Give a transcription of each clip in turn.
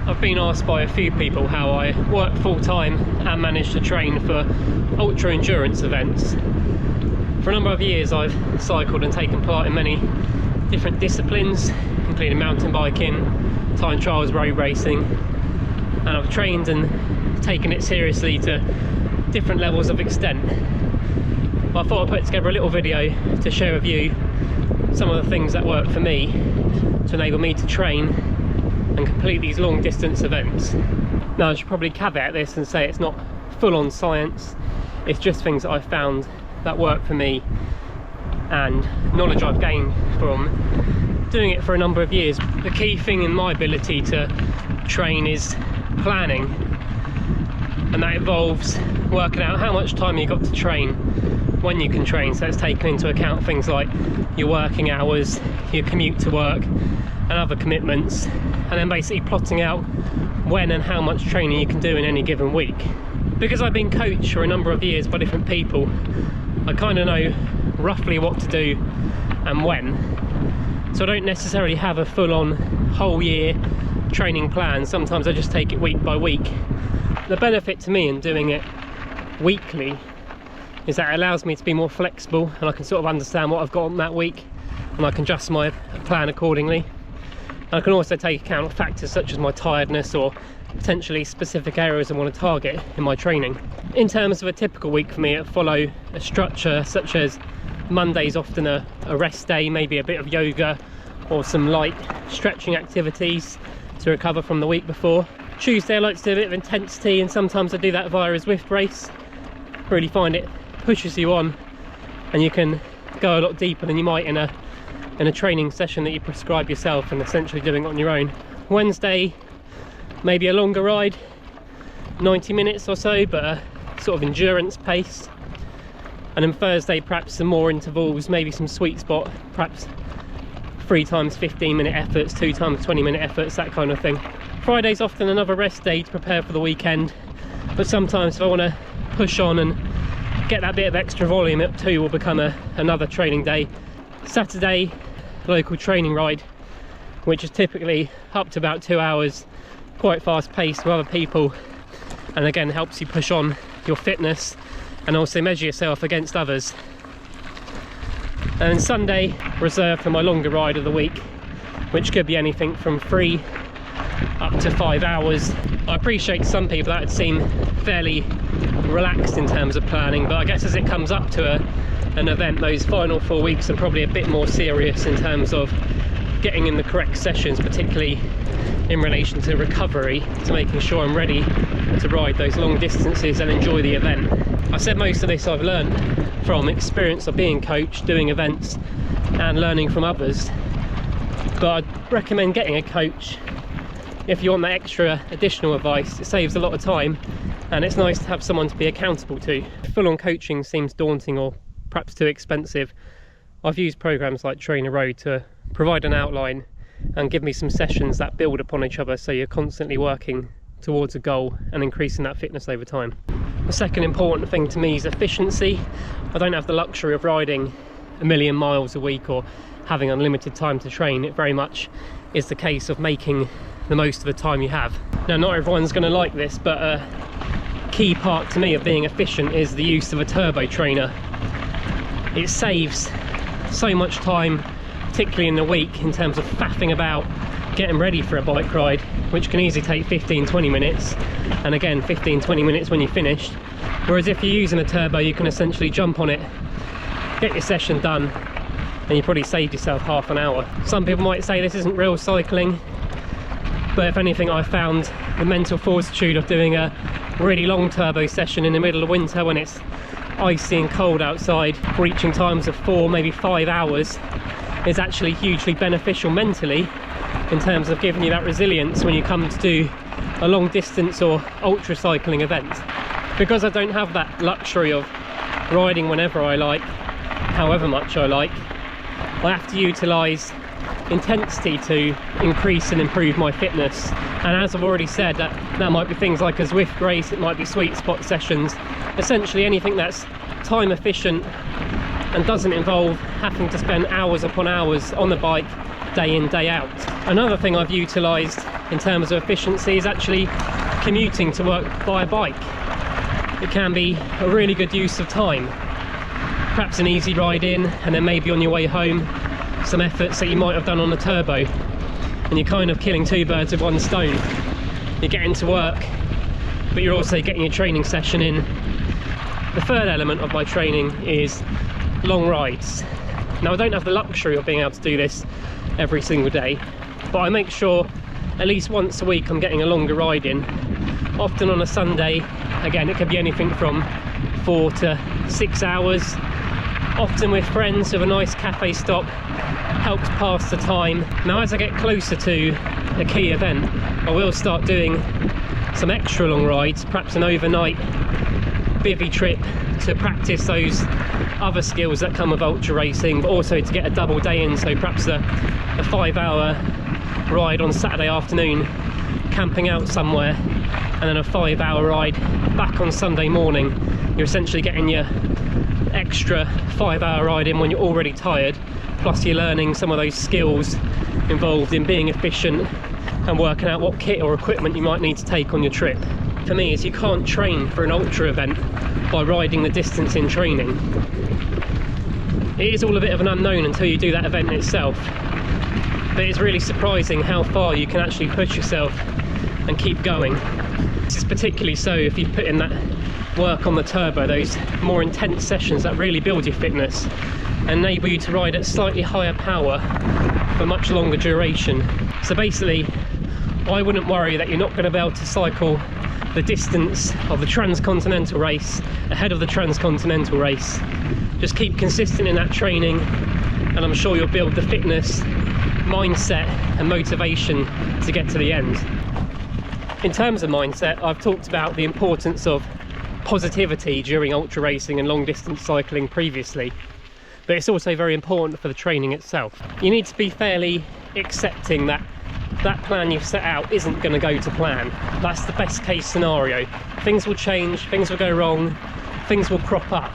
I've been asked by a few people how I work full-time and manage to train for ultra endurance events. For a number of years I've cycled and taken part in many different disciplines, including mountain biking, time trials, road racing, and I've trained and taken it seriously to different levels of extent. But I thought I'd put together a little video to share with you some of the things that work for me to enable me to train and complete these long distance events. Now, I should probably caveat this and say it's not full-on science, it's just things that I've found that work for me and knowledge I've gained from doing it for a number of years. The key thing in my ability to train is planning, and that involves working out how much time you've got to train, when you can train, so it's taken into account things like your working hours, your commute to work and other commitments, and then basically plotting out when and how much training you can do in any given week. Because I've been coached for a number of years by different people, I kind of know roughly what to do and when, so I don't necessarily have a full-on whole year training plan. Sometimes I just take it week by week. The benefit to me in doing it weekly is that it allows me to be more flexible, and I can sort of understand what I've got on that week and I can adjust my plan accordingly. And I can also take account of factors such as my tiredness or potentially specific areas I want to target in my training. In terms of a typical week for me, I follow a structure such as Monday's often a rest day, maybe a bit of yoga or some light stretching activities to recover from the week before. Tuesday I like to do a bit of intensity, and sometimes I do that via a Zwift race. Really find it pushes you on and you can go a lot deeper than you might in a training session that you prescribe yourself and essentially doing it on your own. Wednesday, maybe a longer ride, 90 minutes or so, but a sort of endurance pace. And then Thursday, perhaps some more intervals, maybe some sweet spot, perhaps 3 times 15-minute efforts, 2 times 20-minute efforts, that kind of thing. Friday's often another rest day to prepare for the weekend, but sometimes if I want to push on and get that bit of extra volume, it too will become another training day. Saturday, local training ride, which is typically up to about 2 hours, quite fast paced with other people, and again helps you push on your fitness and also measure yourself against others. And Sunday, reserved for my longer ride of the week, which could be anything from 3 up to 5 hours. I appreciate some people that would seem fairly relaxed in terms of planning, but I guess as it comes up to an event, those final 4 weeks are probably a bit more serious in terms of getting in the correct sessions, particularly in relation to recovery, to making sure I'm ready to ride those long distances and enjoy the event. I said most of this I've learned from experience of being coached, doing events and learning from others, but I'd recommend getting a coach if you want that extra additional advice. It saves a lot of time and it's nice to have someone to be accountable to. Full-on coaching seems daunting or perhaps too expensive. I've used programs like Trainer Road to provide an outline and give me some sessions that build upon each other, so you're constantly working towards a goal and increasing that fitness over time. The second important thing to me is efficiency. I don't have the luxury of riding 1,000,000 miles a week or having unlimited time to train. It very much is the case of making the most of the time you have. Now, not everyone's going to like this, but a key part to me of being efficient is the use of a turbo trainer. It saves so much time, particularly in the week, in terms of faffing about getting ready for a bike ride, which can easily take 15-20 minutes, and again 15-20 minutes when you're finished. Whereas if you're using a turbo, you can essentially jump on it, get your session done, and you probably saved yourself half an hour. Some people might say this isn't real cycling, but if anything, I found the mental fortitude of doing a really long turbo session in the middle of winter when it's icy and cold outside, reaching times of 4, maybe 5 hours, is actually hugely beneficial mentally in terms of giving you that resilience when you come to do a long distance or ultra cycling event. Because I don't have that luxury of riding whenever I like, however much I like, I have to utilise intensity to increase and improve my fitness. And as I've already said, that might be things like a Zwift race, it might be sweet spot sessions, essentially anything that's time efficient and doesn't involve having to spend hours upon hours on the bike day in, day out. Another thing I've utilised in terms of efficiency is actually commuting to work by bike. It can be a really good use of time. Perhaps an easy ride in, and then maybe on your way home some efforts that you might have done on the turbo, and you're kind of killing two birds with one stone. You're getting to work, but you're also getting your training session in. The third element of my training is long rides. Now, I don't have the luxury of being able to do this every single day, but I make sure at least once a week I'm getting a longer ride in. Often on a Sunday, again, it could be anything from 4 to 6 hours. Often with friends with a nice cafe stop, helps pass the time. Now, as I get closer to a key event, I will start doing some extra long rides, perhaps an overnight bivvy trip to practice those other skills that come with ultra racing, but also to get a double day in, so perhaps a 5-hour ride on Saturday afternoon, camping out somewhere, and then a 5-hour ride back on Sunday morning. You're essentially getting your extra 5-hour ride in when you're already tired, plus you're learning some of those skills involved in being efficient and working out what kit or equipment you might need to take on your trip. For me, is you can't train for an ultra event by riding the distance in training. It is all a bit of an unknown until you do that event itself, but it's really surprising how far you can actually push yourself and keep going. This is particularly so if you put in that work on the turbo, those more intense sessions that really build your fitness, enable you to ride at slightly higher power for much longer duration. So basically, I wouldn't worry that you're not going to be able to cycle the distance of the transcontinental race ahead of the transcontinental race. Just keep consistent in that training, and I'm sure you'll build the fitness, mindset and motivation to get to the end. In terms of mindset, I've talked about the importance of positivity during ultra racing and long distance cycling previously, but it's also very important for the training itself. You need to be fairly accepting that that plan you've set out isn't going to go to plan. That's the best case scenario. Things will change, things will go wrong, things will crop up.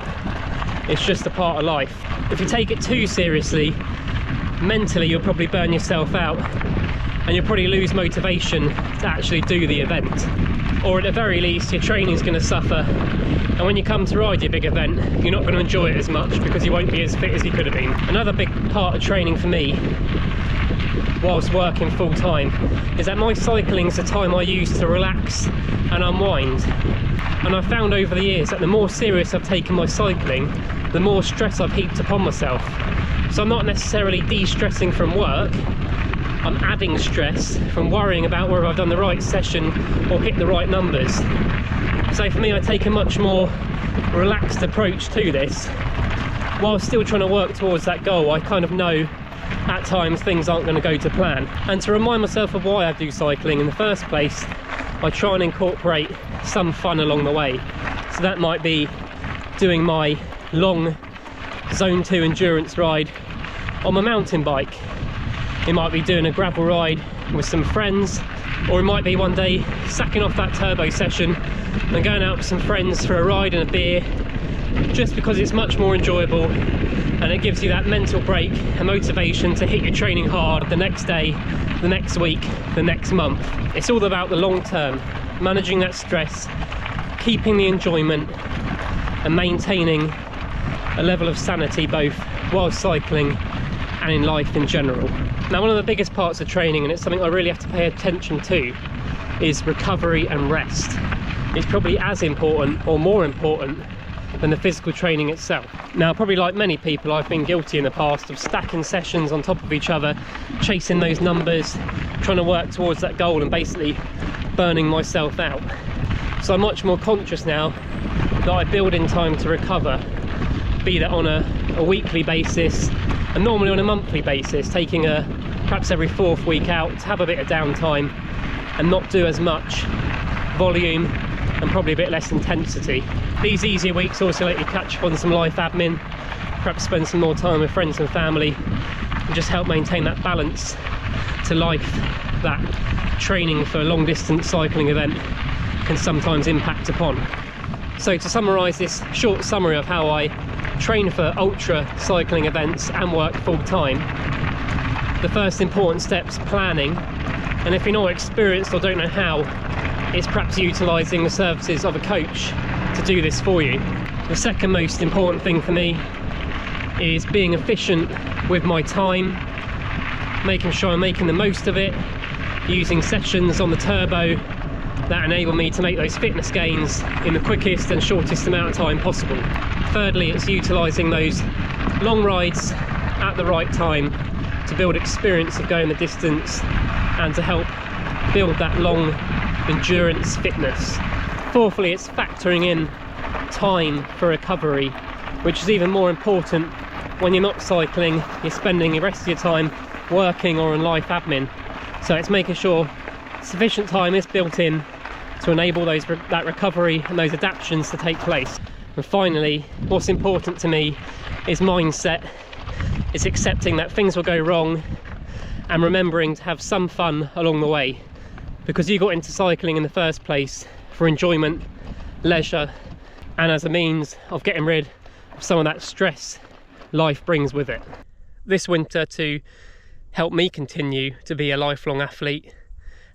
It's just a part of life. If you take it too seriously, mentally you'll probably burn yourself out, and you'll probably lose motivation to actually do the event. Or at the very least, your training's going to suffer, and when you come to ride your big event, you're not going to enjoy it as much because you won't be as fit as you could have been. Another big part of training for me, whilst working full time, is that my cycling's the time I use to relax and unwind. And I've found over the years that the more serious I've taken my cycling, the more stress I've heaped upon myself. So I'm not necessarily de-stressing from work, I'm adding stress from worrying about whether I've done the right session or hit the right numbers. So for me, I take a much more relaxed approach to this, while still trying to work towards that goal. I kind of know at times things aren't going to go to plan, and to remind myself of why I do cycling in the first place, I try and incorporate some fun along the way. So that might be doing my long zone 2 endurance ride on my mountain bike. It might be doing a gravel ride with some friends, or it might be one day sacking off that turbo session and going out with some friends for a ride and a beer, just because it's much more enjoyable and it gives you that mental break and motivation to hit your training hard the next day, the next week, the next month. It's all about the long term, managing that stress, keeping the enjoyment and maintaining a level of sanity both while cycling and in life in general. Now, one of the biggest parts of training, and it's something I really have to pay attention to, is recovery and rest. It's probably as important or more important than the physical training itself. Now, probably like many people, I've been guilty in the past of stacking sessions on top of each other, chasing those numbers, trying to work towards that goal and basically burning myself out. So I'm much more conscious now that I build in time to recover, be that on a weekly basis and normally on a monthly basis, taking perhaps every 4th week out to have a bit of downtime and not do as much volume and probably a bit less intensity. These easier weeks also let you catch up on some life admin, perhaps spend some more time with friends and family, and just help maintain that balance to life that training for a long distance cycling event can sometimes impact upon. So to summarise this short summary of how I train for ultra cycling events and work full time, the first important step's planning, and if you're not experienced or don't know how, it's perhaps utilising the services of a coach to do this for you. The second most important thing for me is being efficient with my time, making sure I'm making the most of it, using sessions on the turbo that enable me to make those fitness gains in the quickest and shortest amount of time possible. Thirdly, it's utilising those long rides at the right time to build experience of going the distance and to help build that long endurance fitness. Fourthly, it's factoring in time for recovery, which is even more important when you're not cycling, you're spending the rest of your time working or on life admin. So it's making sure sufficient time is built in to enable that recovery and those adaptations to take place. And finally, what's important to me is mindset. It's accepting that things will go wrong and remembering to have some fun along the way, because you got into cycling in the first place for enjoyment, leisure, and as a means of getting rid of some of that stress life brings with it. This winter, to help me continue to be a lifelong athlete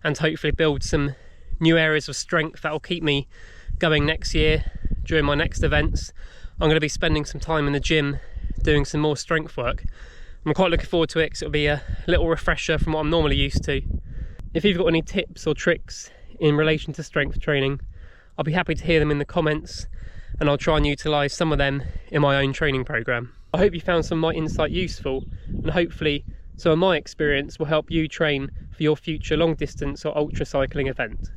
and hopefully build some new areas of strength that will keep me going next year during my next events, I'm going to be spending some time in the gym doing some more strength work. I'm quite looking forward to it because it'll be a little refresher from what I'm normally used to. If you've got any tips or tricks in relation to strength training, I'll be happy to hear them in the comments, and I'll try and utilise some of them in my own training programme. I hope you found some of my insight useful, and hopefully some of my experience will help you train for your future long distance or ultra cycling event.